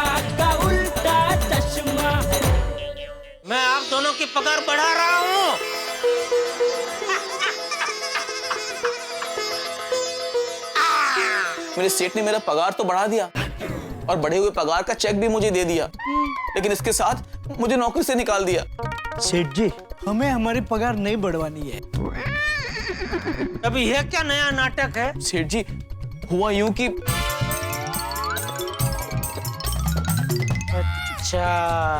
उल्टा का उल्टा चश्मा। मैं आप दोनों की पगार बढ़ा रहा हूँ। मेरे सेठ ने मेरा पगार तो बढ़ा दिया और बढ़े हुए पगार का चेक भी मुझे दे दिया, लेकिन इसके साथ मुझे नौकरी से निकाल दिया। सेठ जी, हमें हमारी पगार नहीं बढ़वानी है। अभी ये क्या नया नाटक है? सेठ जी, हुआ यूं कि अच्छा,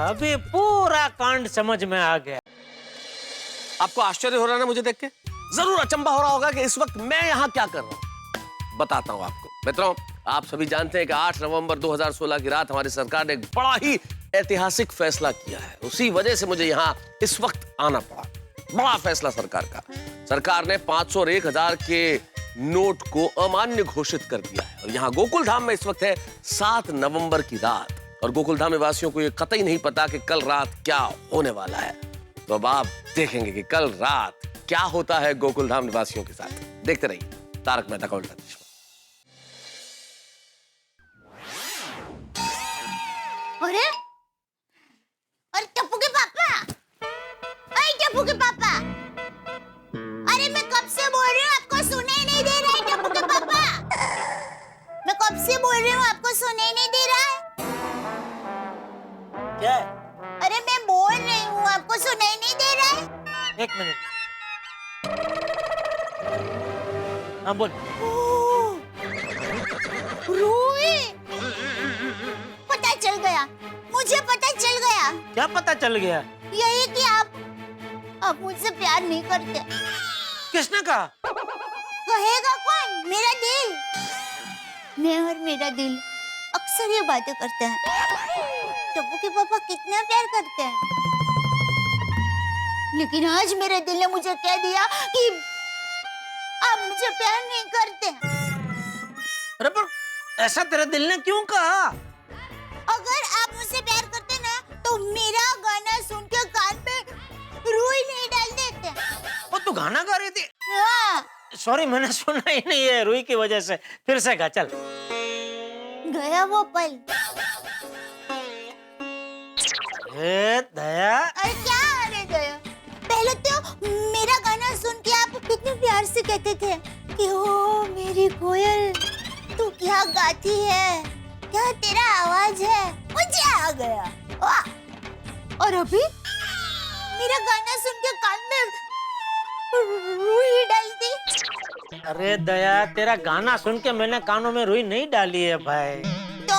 अभी पूरा कांड समझ में आ गया। आपको आश्चर्य हो रहा है ना मुझे देख के? जरूर अचंभा हो रहा होगा कि इस वक्त मैं यहाँ क्या कर रहा हूँ। बताता हूँ आपको। मित्रों, आप सभी जानते हैं कि 8 नवंबर 2016 की रात हमारी सरकार ने एक बड़ा ही ऐतिहासिक फैसला किया है। उसी वजह से मुझे यहाँ इस वक्त आना पड़ा। बड़ा फैसला सरकार का। सरकार ने 500 और 1000 के नोट को अमान्य घोषित कर दिया है। और यहाँ गोकुल धाम में इस वक्त है 7 नवंबर की रात, और गोकुल धाम निवासियों को ये कतई नहीं पता कि कल रात क्या होने वाला है। तो अब आप देखेंगे कि कल रात क्या होता है गोकुल धाम निवासियों के साथ। देखते रहिए तारक मेहता का उल्टा चश्मा। अरे टप्पू के पापा, अरे टप्पू के पापा, अरे मैं कब से बोल रही हूँ आपको सुनाई नहीं दे रहा है। टप्पू के पापा, मैं कब से बोल रही हूँ आपको सुनाई नहीं दे रहा है। क्या? अरे मैं बोल रही हूँ आपको सुनाई नहीं दे रहा है। एक मिनट। हाँ बोल। रूही, पता चल गया, मुझे पता चल गया। क्या पता चल गया? यही कि आप मुझसे प्यार नहीं करते। किसने कहा? कहेगा कौन? मेरा दिल। मैं और मेरा दिल अक्सर ये बातें करते हैं। टप्पू के पापा कितना प्यार करते हैं, लेकिन आज मेरे दिल ने मुझे कह दिया कि आप मुझे प्यार नहीं करते। अरे पर ऐसा तेरे दिल ने क्यों कहा? अगर आप मुझसे प्यार करते ना तो मेरा गाना सुन के कान पे रुई नहीं डाल देते। वो तू गाना गा रही थी? हाँ। सॉरी, मैंने सुना ही नहीं है रुई की वजह से। फिर से गा, चल। गया वो पल। दया। अरे क्या? अरे दया, पहले तो मेरा गाना सुन के आप कितने प्यार से कहते थे कि ओ मेरी कोयल, तू क्या गाती है, क्या तेरा आवाज है। मुझे आ गया। वाह। और अभी मेरा गाना सुन के कान में रुई डालती। अरे दया, तेरा गाना सुन के मैंने कानों में रुई नहीं डाली है भाई। तो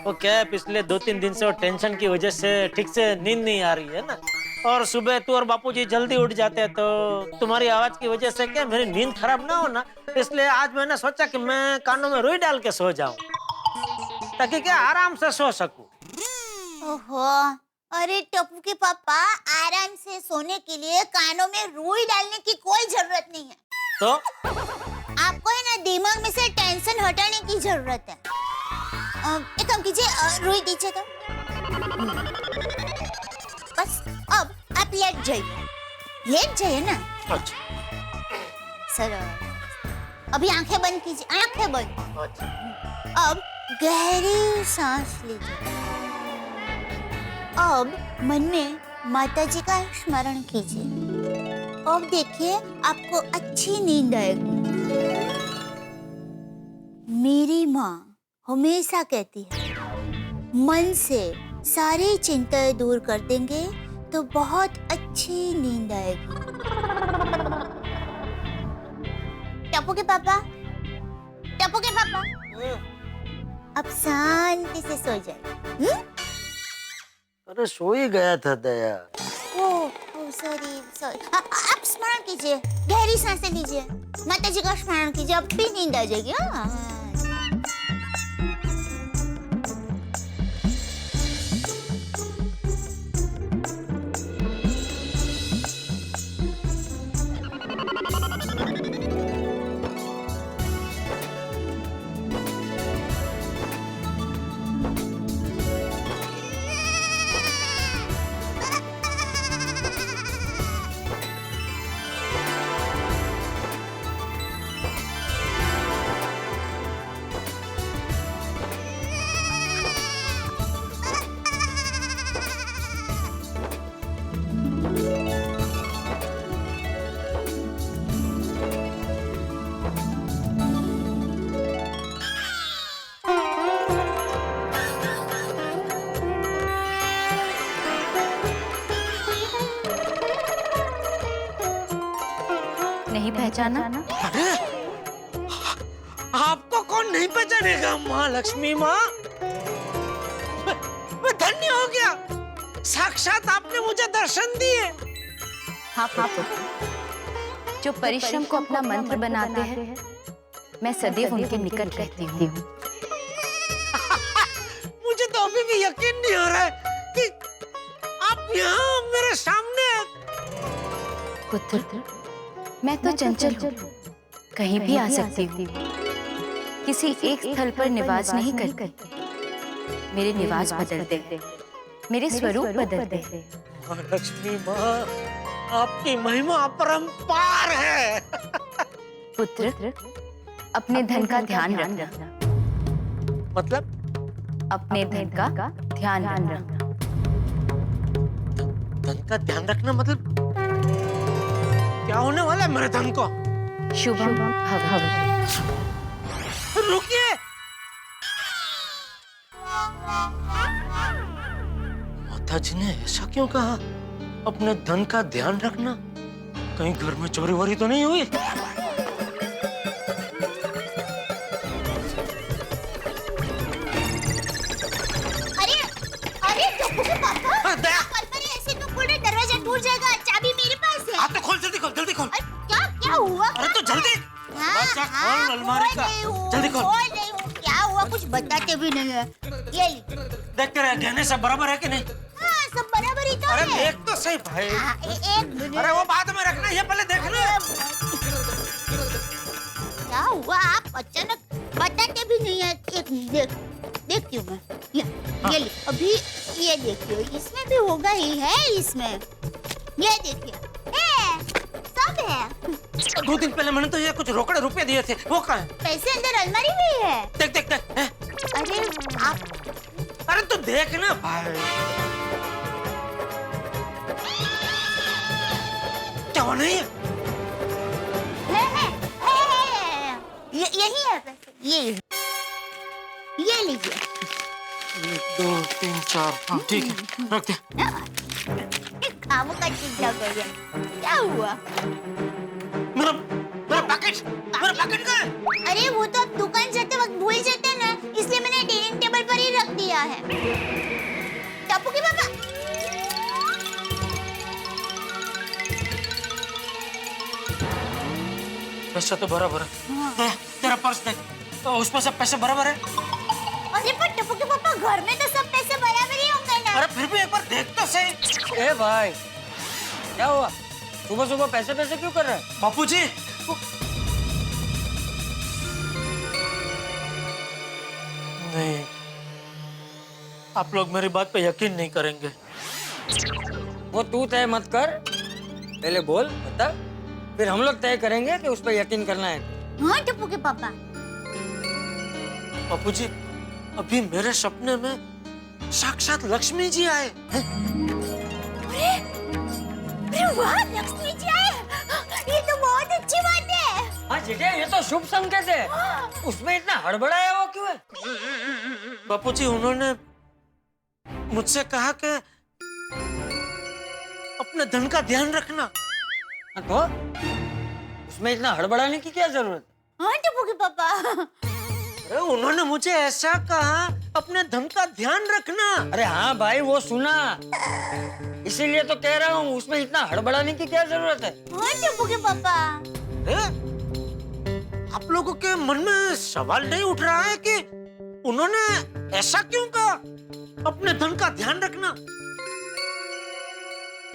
वो क्या है, पिछले 2-3 दिन से वो टेंशन की वजह से ठीक से नींद नहीं आ रही है ना, और सुबह तू और बापूजी जल्दी उठ जाते हैं, तो तुम्हारी आवाज की वजह से क्या मेरी नींद खराब ना हो ना, इसलिए आज मैंने सोचा कि मैं कानों में रुई डाल के सो जाऊं, ताकि क्या आराम से सो सकूं। ओहो, अरे टप्पू के पापा, आराम से सोने के लिए कानों में रुई डालने की कोई जरूरत नहीं है। तो आपको है ना दिमाग में से टेंशन हटाने की जरूरत है। एक काम कीजिए, रुई दीजिए तो। बस अब आप लेट जाइए ना। अच्छा। सर, अभी आंखें बंद कीजिए, आंखें बंद। अच्छा। अब गहरी सांस लीजिए। अब मन में माता जी का स्मरण कीजिए। अब देखिए आपको अच्छी नींद आएगी। मेरी माँ हमेशा कहती है, मन से सारी चिंताएं दूर कर देंगे तो बहुत अच्छी नींद आएगी। टप्पू के पापा, टप्पू के पापा, अब शांति से सो जाए। अरे सो ही गया था दया। सॉरी। आप स्मरण कीजिए, गहरी सांसें लीजिए, माता जी का स्मरण कीजिए, अब भी नींद आ जाएगी। हाँ। पहचाना? अरे आपको कौन नहीं पहचानेगा माँ लक्ष्मी माँ। मैं धन्य हो गया, साक्षात आपने मुझे दर्शन दिए। हाँ पुत्र, जो परिश्रम को अपना मंत्र बनाते हैं, मैं सदैव उनके निकट रहती हूँ। मुझे तो अभी भी यकीन नहीं हो रहा है कि आप यहाँ मेरे सामने। पुत्र, मैं तो चंचल हूँ, कहीं भी आ सकती हूँ। किसी एक स्थल पर निवास नहीं करती। मेरे निवास बदलते हैं, मेरे स्वरूप बदलते हैं। माँ लक्ष्मी माँ, आपकी महिमा अपरंपार है। पुत्र, अपने धन का ध्यान रखना। मतलब अपने धन का ध्यान रखना। धन का ध्यान रखना मतलब क्या होने वाला है मेरे धन को? शुभम भवतु। रुकिए, माता जी ने ऐसा क्यों कहा? अपने धन का ध्यान रखना, कहीं घर में चोरी वोरी तो नहीं हुई? अरे अरे टप्पू के पापा, दया, कल्पना ऐसे तो खोल रहे, दरवाजा टूट जाएगा। चाबी मेरे पास है। आप तो खोल, जल्दी खोल, जल्दी खोल। अरे क्या क्या हुआ? अरे तो जल्दी दरवाजा खोल अलमारी का, जल्दी खोल। खोल रही हूँ। क्या हुआ? कुछ बताते भी नहीं है। ये ली। देख कर गहने सब बराबर है कि नहीं? हाँ, सब बराबर ही तो अरे है। देख तो सही भाई। हाँ, एक मिनट। अरे वो बाद में रखना, ये पहले देख लो। क्या हुआ? आप अचानक बताते भी नहीं है। एक मिनट, देखती हूँ मैं। ये ली। अभी ये देखिए, इसमें भी होगा ही है। इसमें ये देखिए, है, सब है। 2 दिन पहले मैंने तो ये कुछ रोकड़े रुपए दिए थे, वो कहाँ है? पैसे अंदर अलमारी में है। देख देख देख। हैं? अरे आप अरे तो देख ना भाई। क्या वो नहीं है? है। यही है पैसे। ये लीजिए। 1 2 3 4, हाँ ठीक है, रख दे। खामों का चिंता कर रहे हैं। क्या हुआ? मेरा पैकेट कहाँ है? अरे वो तो आप दुकान जाते वक्त भूल जाते हैं ना, इसलिए मैंने डाइनिंग टेबल पर ही रख दिया है। टप्पू के पापा, पैसा तो बराबर है। तेरा पर्स देख, तो उसमें सब पैसे बराबर है। अरे पर टप्पू के पापा, घर में तो सब पैसे बराबर ही होंगे ना। अरे फिर भी एक बार देख तो सही। ए भाई, क्या हुआ? सुबह सुबह पैसे क्यों कर रहे हैं? बापूजी, नहीं, आप लोग मेरी बात पे यकीन नहीं करेंगे। वो तू तय मत कर, पहले बोल बता, फिर हम लोग तय करेंगे कि उस पर यकीन करना है। हाँ टप्पू के पापा, बापूजी, अभी मेरे सपने में साक्षात लक्ष्मी जी आए। अरे वाह, लक्ष्मी जी आए। ये तो बहुत अच्छी बात है। हाँ जेठा, ये तो शुभ संकेत है। उसमें इतना हड़बड़ाया वो क्यों है? बापूजी, उन्होंने मुझसे कहा कि अपने धन का ध्यान रखना। हाँ तो उसमें इतना हड़बड़ाने की क्या जरूरत है? हाँ टप्पू के पापा, अरे उन्होंने मुझे ऐसा कहा, अपने धन का ध्यान रखना। अरे हाँ भाई, वो सुना, इसीलिए तो कह रहा हूँ, उसमें इतना हड़बड़ाने की क्या जरूरत है? हाँ टप्पू के पापा। आप लोगों के मन में सवाल नहीं उठ रहा है कि उन्होंने ऐसा क्यों कहा, अपने धन का ध्यान रखना?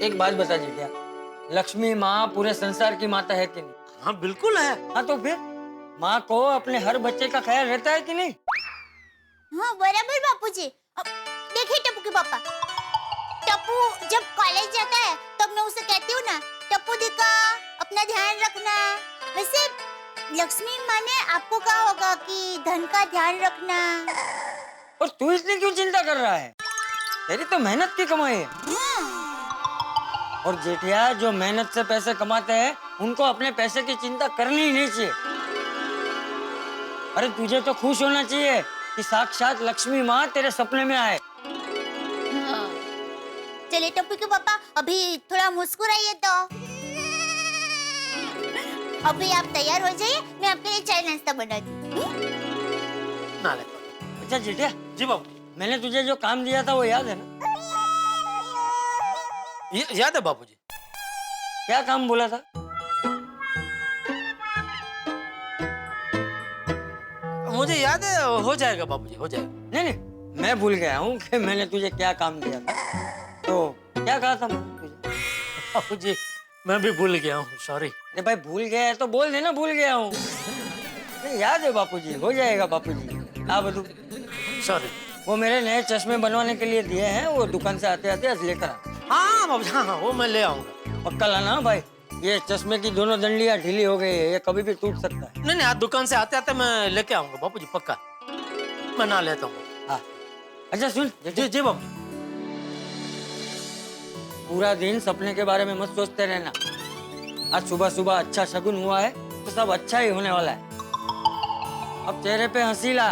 एक बात बता जेठा, लक्ष्मी माँ पूरे संसार की माता है कि नहीं? हाँ बिल्कुल है। हाँ तो फिर माँ को अपने हर बच्चे का ख्याल रहता है कि नहीं? हाँ बराबर बापूजी। अब देखिए टप्पू के पापा, टप्पू जब कॉलेज जाता है तब मैं उसे कहती हूँ ना, टप्पू दिका अपना ध्यान रखना। वैसे लक्ष्मी माँ ने आपको कहा होगा कि धन का ध्यान रखना। और तू इतनी क्यों चिंता कर रहा है? तेरी तो मेहनत की कमाई है। और जेठिया, जो मेहनत से पैसे कमाते हैं उनको अपने पैसे की चिंता करनी ही नहीं चाहिए। अरे तुझे तो खुश होना चाहिए कि साक्षात लक्ष्मी माँ तेरे सपने में आए। चलिए टप्पू के पापा, अभी थोड़ा मुस्कुराइए तो। अभी आप तैयार हो जाइए, मैं आपके लिए चाय नाश्ता बनाती हूँ। ना ले। अच्छा जेठिया, जी बाबू, मैंने तुझे जो काम दिया था वो याद है ना? याद है बाबूजी। क्या काम बोला था? मुझे याद है, हो जाएगा बाबूजी, हो जाएगा। नहीं नहीं, मैं भूल गया हूँ कि मैंने तुझे क्या काम दिया था। तो क्या कहा था मैंने तुझे? बाबूजी मैं भी भूल गया हूँ, सॉरी। अरे भाई भूल गया है तो बोल देना भूल गया हूँ। नहीं, याद है बापूजी, हो जाएगा बापूजी। हाँ बधू, सॉरी। वो मेरे नए चश्मे बनवाने के लिए दिए हैं, वो दुकान से आते आते आज लेकर आ। हाँ बाबूजी, हाँ वो मैं ले आऊंगा। पक्का लाना भाई, ये चश्मे की दोनों डंडियां ढीली हो गई है, ये कभी भी टूट सकता है। नहीं आज दुकान से आते आते मैं लेके आऊंगा बाबूजी, पक्का बना लेता हूँ। हाँ अच्छा सुन, जी जी बाबू। पूरा दिन सपने के बारे में मत सोचते रहना। आज सुबह सुबह अच्छा शगुन हुआ है तो सब अच्छा ही होने वाला है। अब चेहरे पे हंसी ला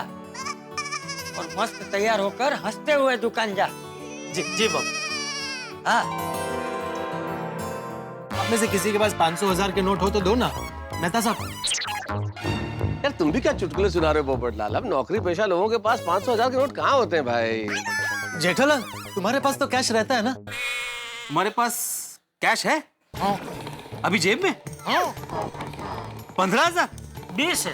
और मस्त तैयार होकर हंसते हुए दुकान जा। जी जी बाबू। हाँ आप में से किसी के पास 500,000 के नोट हो तो दो ना, मेहता साहब। यार तुम भी क्या चुटकुले सुना रहे हो पोपटलाल? अब नौकरी पेशा लोगों के पास 500,000 के नोट कहाँ होते हैं भाई? जेठालाल, तुम्हारे पास तो कैश रहता है ना? तुम्हारे पास कैश है? हाँ अभी जेब में? हाँ 15,000? 20 है।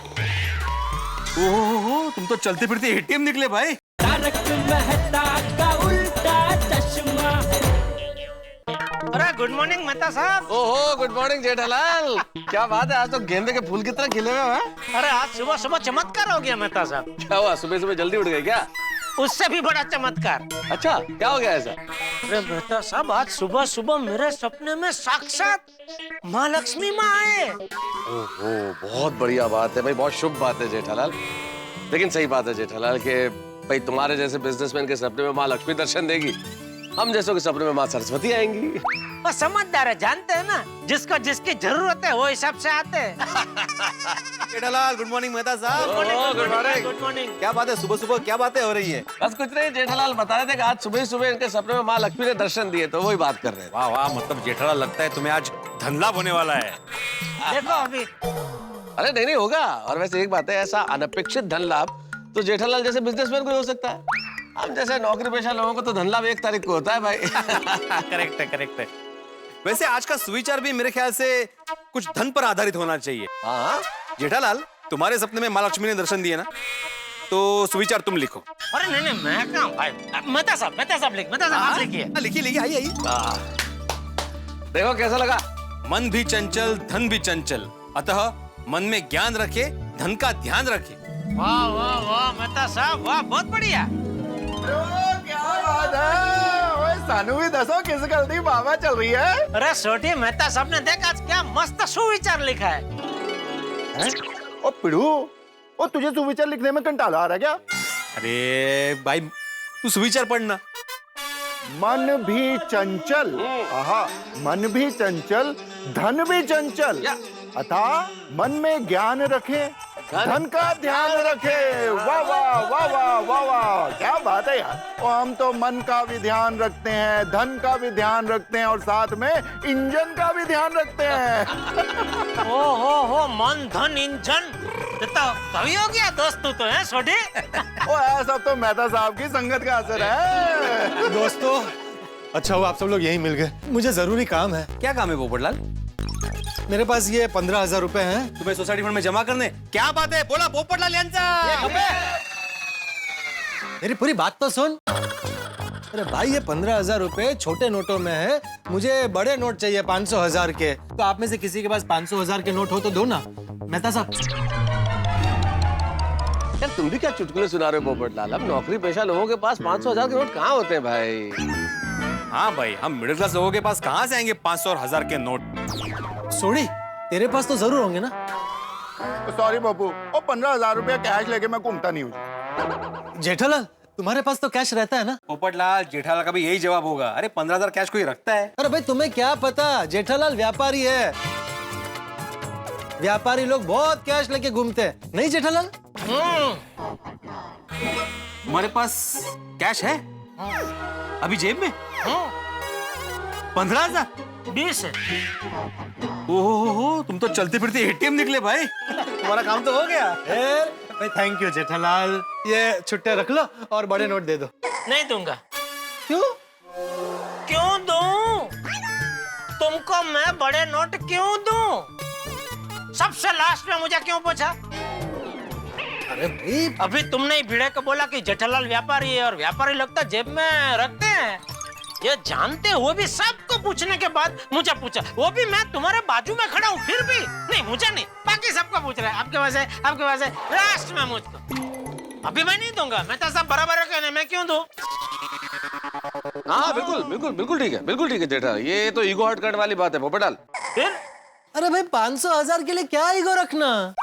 ओहो, तुम तो चलते फिरते एटीएम निकले भाई। तारक मेहता का उल्टा चश्मा। अरे गुड मॉर्निंग मेहता साहब। ओहो गुड मॉर्निंग जेठालाल, क्या बात है, आज तो गेंदे के फूल की तरह खिले हुए हैं। अरे आज सुबह सुबह चमत्कार हो गया मेहता साहब। क्या हुआ, सुबह सुबह जल्दी उठ गए क्या? उससे भी बड़ा चमत्कार। अच्छा क्या हो गया ऐसा? अरे मेहता साहब, आज सुबह सुबह मेरे सपने में साक्षात माँ लक्ष्मी माँ आए। ओहो बहुत बढ़िया बात है भाई, बहुत शुभ बात है जेठालाल। लेकिन सही बात है जेठालाल कि भाई तुम्हारे जैसे बिजनेसमैन के सपने में माँ लक्ष्मी दर्शन देगी, हम जैसों के सपने में माँ सरस्वती आएंगी। वो समझदार है, जानते हैं ना, जिसको जिसकी जरूरत है वो हिसाब से आते हैं। जेठालाल गुड मॉर्निंग मेहता साहब। Good morning. Good morning. क्या बात है, सुबह सुबह क्या बातें हो रही है? बस कुछ नहीं, जेठालाल बता रहे थे कि आज सुबह ही सुबह इनके सपने में माँ लक्ष्मी ने दर्शन दिए, तो वही बात कर रहे थे। वाह वाह, मतलब जेठालाल लगता है तुम्हें आज धन लाभ होने वाला है। देखो अभी अरे नहीं नहीं होगा। और वैसे एक बात है, ऐसा अनपेक्षित धन लाभ तो जेठालाल जैसे बिजनेसमैन को ही हो सकता है। हम जैसे नौकरी पेशा लोगों को तो धन लाभ 1 तारीख को होता है भाई। करेक्ट है, करेक्ट है। वैसे आज का सुविचार भी मेरे ख्याल से कुछ धन पर आधारित होना चाहिए। हाँ जेठालाल, तुम्हारे सपने में माँ लक्ष्मी ने दर्शन दिए ना, तो सुविचार तुम लिखो। अरे नहीं नहीं मैं कहाँ भाई, मेहता साहब लिख, मेहता साहब आप लिखिए। लिखिए लिखिए, आइए आइए। देखो कैसा लगा। मन भी चंचल धन भी चंचल, अतः मन में ज्ञान रखे, धन का ध्यान रखे। वाह वाह वाह मेहता साहब, वाह बहुत बढ़िया। क्या बात है? ओए सानू भी दसो किस गलती बाबा चल रही है? अरे छोटी मेहता साहब ने देख आज क्या मस्त सुविचार लिखा है। ओ पिड़ू, ओ तुझे सुविचार लिखने में कंटाला आ रहा क्या? अरे भाई तू सुविचार पढ़ना। मन भी चंचल, आहा, मन भी चंचल, धन भी चंचल, अतः मन में ज्ञान रखे, धन का ध्यान रखे। वाह वाह वाह वाह वाह वाह, क्या बात है यार। और हम तो मन का भी ध्यान रखते हैं, धन का भी ध्यान रखते हैं और साथ में इंजन का भी ध्यान रखते हैं। ओ हो मन धन इंजन, तो कभी हो गया दोस्त तू तो है छोटी। ओ यार, सब तो मेहता साहब की संगत का असर है। दोस्तों, अच्छा हुआ आप सब लोग यहीं मिल गए, मुझे जरूरी काम है। क्या काम है पोपटलाल? मेरे पास ये 15,000 रुपए हैं। तुम्हें सोसाइटी फंड में जमा करने? क्या बात है, बोला पोपटलाल यांचा। मेरी पूरी बात तो सुन। अरे भाई, ये 15,000 रुपए छोटे नोटों में है, मुझे बड़े नोट चाहिए 500,000 के। तो आप में से किसी के पास 500,000 के नोट हो तो दो ना, मेहता साहब। यार तुम भी क्या चुटकुले सुना रहे हो पोपटलाल? अब नौकरी पेशा लोगों के पास 500,000 के नोट कहाँ होते हैं भाई? हाँ भाई, हम मिडिल क्लास लोगों के पास कहाँ से आएंगे 500 और 1000 के नोट? सोडी, तेरे पास तो जरूर होंगे ना? सॉरी बाबू, ओ 15,000 रुपया कैश लेके मैं घूमता नहीं हूँ। जेठालाल, तुम्हारे पास तो कैश रहता है ना? पोपटलाल, जेठालाल का भी यही जवाब होगा। अरे 15,000 कैश कोई रखता है? अरे भाई, तुम्हें क्या पता, जेठालाल व्यापारी है। व्यापारी लोग बहुत कैश लेके घूमते हैं, नहीं जेठालाल? तुम्हारे पास कैश है? अभी जेब में? 15,000? 20 है। ओहो, तुम तो चलते फिरते एटीएम निकले भाई। तुम्हारा काम तो हो गया। भाई थैंक यू जेठालाल, ये छुट्टे रख लो और बड़े नोट दे दो। नहीं दूंगा। क्यों? क्यों दूं? तुमको मैं बड़े नोट क्यों दूं? सबसे लास्ट में मुझे क्यों पूछा? अरे भाई अभी तुमने ही भिड़े को बोला कि जेठालाल व्यापारी है और व्यापारी लगता जेब में रखते हैं। ये जानते हुए भी सबको पूछने के बाद मुझे पूछा, वो भी मैं तुम्हारे बाजू में खड़ा हूँ फिर भी नहीं, मुझे नहीं, बाकी सबको पूछ रहे हैं आपके पास है, आपके पास है, लास्ट में मुझको। अभी मैं नहीं दूंगा, मैं तो सब बराबर है, मैं क्यों दूं? हाँ बिल्कुल बिल्कुल बिल्कुल ठीक है, बिल्कुल ठीक है जेठा, ये तो ईगो हर्ट करने वाली बात है पोपटाल। फिर अरे भाई 500,000 के लिए क्या ईगो रखना?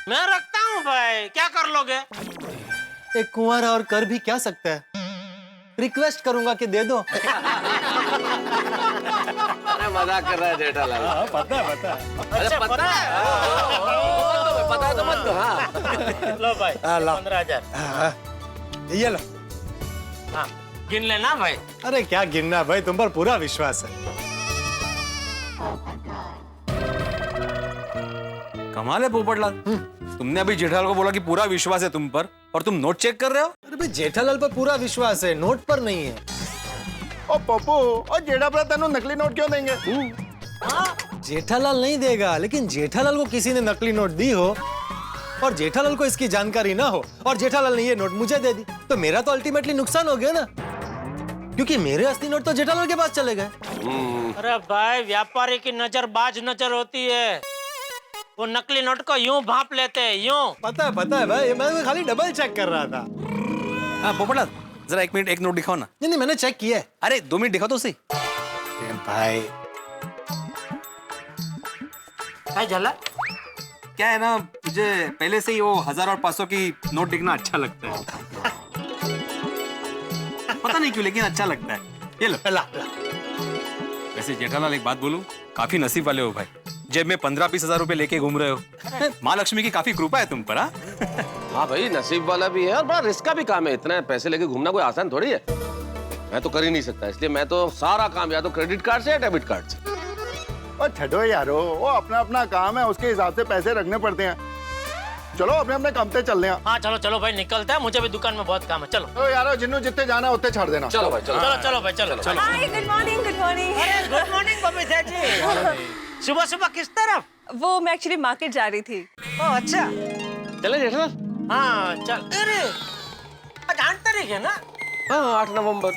मैं रखता हूँ भाई, क्या कर लोगे? एक कुंवारा और कर भी क्या सकता है? रिक्वेस्ट करूंगा कि दे दो। अरे मजाक कर रहा है जेठालाल। पता है। अच्छा पता है। पता है तो मत दो। हाँ लो भाई ला। 15,000 ये लो। हाँ गिन लेना भाई। अरे क्या गिनना भाई, तुम पर पूरा विश्वास है। कमाल है पोपटलाल, तुमने अभी जेठालाल को बोला कि पूरा विश्वास है तुम पर, और तुम नोट चेक कर रहे हो। अरे भाई जेठालाल पर पूरा विश्वास है, नोट पर नहीं है। ओ पप्पू, और जेठालाल तेनू नकली नोट क्यों देंगे? जेठालाल नहीं देगा, लेकिन जेठालाल को किसी ने नकली नोट दी हो और जेठालाल को इसकी जानकारी ना हो और जेठालाल ने ये नोट मुझे दे दी, तो मेरा तो अल्टीमेटली नुकसान हो गया ना, क्योंकि मेरे असली नोट तो जेठालाल के पास चले गए। अरे भाई व्यापारी की नजर बाज नजर होती है, वो नकली नोट को यूं भांप लेते हैं, यूं। पता है भाई, मैं खाली डबल चेक कर रहा था। हाँ पोपटलाल, जरा 1 मिनट एक नोट दिखाओ ना। नहीं मैंने चेक किया है। अरे 2 मिनट दिखाओ तो सही। भाई क्या झाला? क्या है ना, मुझे पहले से ही वो 1000 और 500 की नोट देखना अच्छा लगता है। पता नहीं क्यों, लेकिन अच्छा लगता है। ये लो। ला। वैसे जेठालाल एक बात बोलूं, काफी नसीब वाले हो भाई, जेब में 15-20 हजार रुपए लेके घूम रहे हो। माँ लक्ष्मी की काफी कृपा है तुम पर। हाँ भाई, नसीब वाला भी है और बड़ा रिस्क का भी काम है। इतना पैसे लेके घूमना कोई आसान थोड़ी है। मैं तो कर ही नहीं सकता, इसलिए मैं तो सारा काम या तो क्रेडिट कार्ड से या डेबिट कार्ड से। और छठो यारो, वो अपना अपना काम है, उसके हिसाब से पैसे रखने पड़ते हैं। चलो अपने अपने काम पे चल रहे हैं। हाँ चलो भाई निकलते हैं, मुझे भी दुकान में बहुत काम है। चलो तो यारो, जिन्हों जितने जाना है उतने छोड़ देना। चलो भाई चलो भाई चलो। हाय, गुड मॉर्निंग। अरे गुड मॉर्निंग बबीता जी। सुबह सुबह किस तरफ? वो मैं एक्चुअली मार्केट जा रही थी। ओह अच्छा, चले जेठालाल। हाँ चल। अरे आज 8 तारीख है ना? हाँ 8 नवंबर।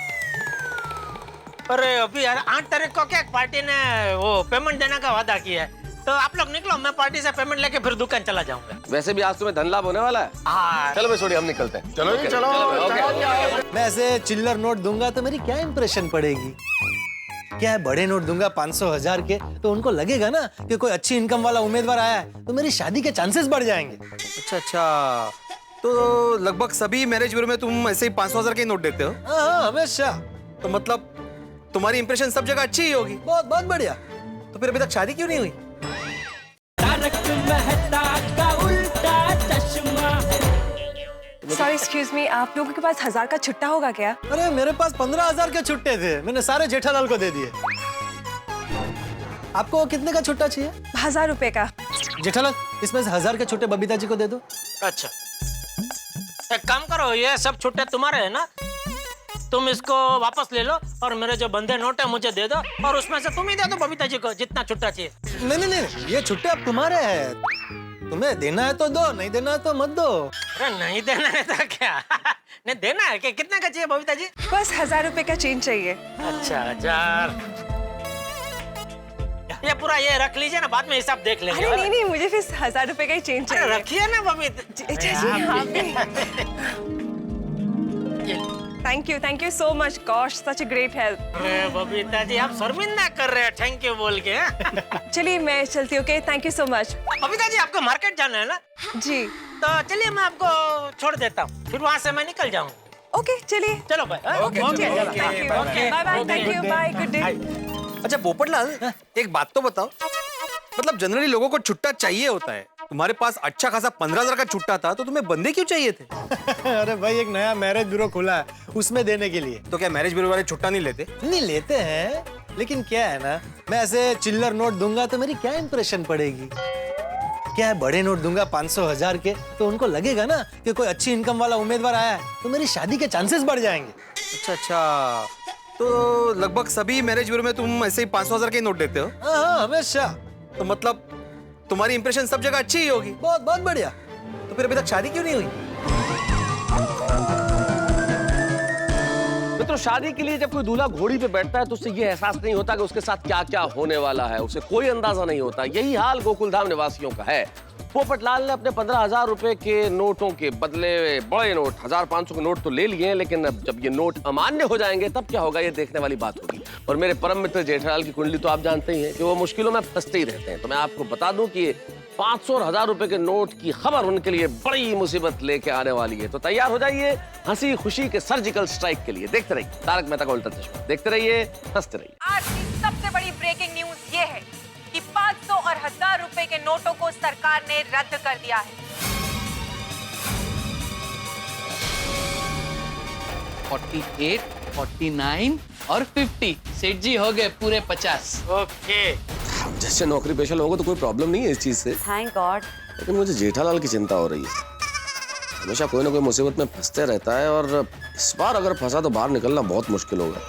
अरे अभी यार 8 तारीख को क्या पार्टी ने वो पेमेंट देने का वादा किया है, तो आप लोग निकलो, मैं पार्टी से पेमेंट लेके फिर दुकान चला जाऊंगा। वैसे भी आज तुम्हें धन लाभ होने वाला है। हाँ चलो भाई छोड़िए, हम निकलते हैं। चलो जी, चलो। मैं ऐसे चिल्लर नोट दूंगा तो मेरी क्या इंप्रेशन पड़ेगी? क्या है, बड़े नोट दूंगा 500,000 के, तो उनको लगेगा ना कि कोई अच्छी इनकम वाला उम्मीदवार आया है, तो मेरी शादी के चांसेस बढ़ जाएंगे। अच्छा, तो लगभग सभी मैरिज ब्यूरो में तुम ऐसे ही 500,000 के नोट देते हो? हाँ हमेशा। तो मतलब तुम्हारी इंप्रेशन सब जगह अच्छी ही होगी। बहुत बढ़िया। तो फिर अभी तक शादी क्यों नहीं हुई? तारक मेहता का उल्टा चश्मा। सॉरी, एक्सक्यूज मी, आप लोगों के पास 1000 का छुट्टा होगा क्या? अरे मेरे पास 15,000 के छुट्टे थे, मैंने सारे जेठालाल को दे दिए। आपको कितने का छुट्टा चाहिए? 1000 रुपए का। जेठालाल, इसमें से 1000 के छुट्टे बबीता जी को दे दो। अच्छा एक काम करो, ये सब छुट्टे तुम्हारे है ना, तुम इसको वापस ले लो और मेरे जो बंधे नोट है मुझे दे दो, और उसमें से तुम ही दे दो बबीता जी को जितना छुट्टा चाहिए। नहीं, ये छुट्टे अब तुम्हारे हैं, तुम्हें देना है तो दो, नहीं देना है तो मत दो। अरे नहीं देना है तो क्या? नहीं देना है, कितना का चाहिए बबीता जी? बस 1000 रुपए का चेंज चाहिए। अच्छा 1000, ये पूरा ये रख लीजिए ना, बाद में हिसाब देख लेंगे। अरे नहीं, मुझे फिर 1000 रुपए का ही चेंज अरे चाहिए। रखिए ना Babita ji. Thank you so much. Gosh, such a great help. अरे बबीता जी आप शर्मिंदा कर रहे हैं थैंक यू बोल के। चलिए मैं चलती हूँ। Okay, thank you so much. Babita ji आपको मार्केट जाना है ना, जी तो चलिए मैं आपको छोड़ देता हूँ, फिर वहाँ से मैं निकल जाऊंगा। ओके, चलिए। चलो भाई। Okay, thank you. Bye, thank you, bye, good day. अच्छा पोपटलाल, एक बात तो बताओ, मतलब जनरली लोगों को छुट्टा चाहिए होता है, तुम्हारे पास अच्छा खासा 15,000 का छुट्टा था, तो तुम्हें बंदे क्यों चाहिए थे? अरे भाई एक नया मैरिज ब्यूरो खुला है, उसमें देने के लिए। तो क्या मैरिज ब्यूरो वाले छुट्टा नहीं लेते? नहीं लेते हैं, लेकिन क्या है ना, मैं ऐसे चिल्लर नोट दूंगा तो मेरी क्या इंप्रेशन पड़ेगी? क्या है, बड़े नोट दूंगा 500,000 के तो उनको लगेगा ना कि कोई अच्छी इनकम वाला उम्मीदवार आया है, तो मेरी शादी के चांसेस बढ़ जाएंगे। अच्छा, तो लगभग सभी मैरिज ब्यूरो में तुम ऐसे ही 500,000 के नोट देते हो? हाँ, हमेशा। तो मतलब तुम्हारी इंप्रेशन सब जगह अच्छी ही होगी। बहुत बहुत बढ़िया। तो फिर अभी तक शादी क्यों नहीं हुई? मित्रों, शादी के लिए जब कोई दूल्हा घोड़ी पे बैठता है तो उसे ये एहसास नहीं होता कि उसके साथ क्या क्या होने वाला है, उसे कोई अंदाजा नहीं होता। यही हाल गोकुलधाम निवासियों का है। पोपटलाल ने अपने 15,000 रुपए के नोटों के बदले बड़े नोट 1,500 के नोट तो ले लिए, लेकिन अब जब ये नोट अमान्य हो जाएंगे तब क्या होगा, ये देखने वाली बात होगी। और मेरे परम मित्र जेठालाल की कुंडली तो आप जानते ही हैं कि वो मुश्किलों में फंसते ही रहते हैं। तो मैं आपको बता दूं कि 500 और 1,000 रुपए के नोट की खबर उनके लिए बड़ी मुसीबत लेके आने वाली है। तो तैयार हो जाइए हंसी खुशी के सर्जिकल स्ट्राइक के लिए। देखते रहिए तारक मेहता का उल्टा चश्मा, देखते रहिए, हंसते रहिए। आज की सबसे बड़ी ब्रेकिंग न्यूज ये है कि 500 और 1,000 रुपए के नोटों को सरकार ने रद्द कर दिया है। 48, 49 और 50। सेठ जी हो गए पूरे 50। ओके। जैसे नौकरी पेशा लोगों को तो कोई प्रॉब्लम नहीं है इस चीज से, थैंक गॉड। लेकिन मुझे जेठालाल की चिंता हो रही है। हमेशा कोई ना कोई मुसीबत में फंसते रहता है और इस बार अगर फंसा तो बाहर निकलना बहुत मुश्किल होगा।